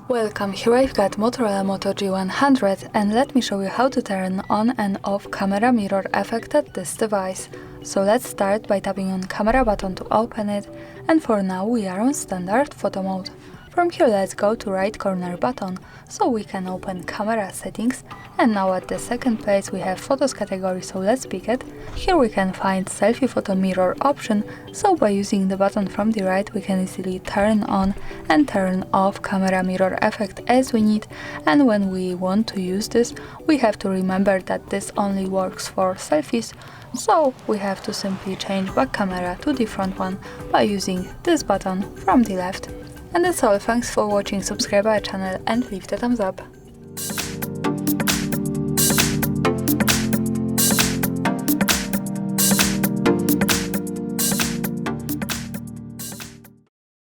Welcome, here I've got Motorola Moto G100 and let me show you how to turn on and off camera mirror effect at this device. So let's start by tapping on camera button to open it, and for now we are on standard photo mode. From here let's go to right corner button so we can open camera settings, and now at the second place we have photos category, so let's pick it. Here we can find selfie photo mirror option, so by using the button from the right we can easily turn on and turn off camera mirror effect as we need, and when we want to use this we have to remember that this only works for selfies, so we have to simply change back camera to the front one by using this button from the left. And that's all, thanks for watching, subscribe our channel and leave the thumbs up.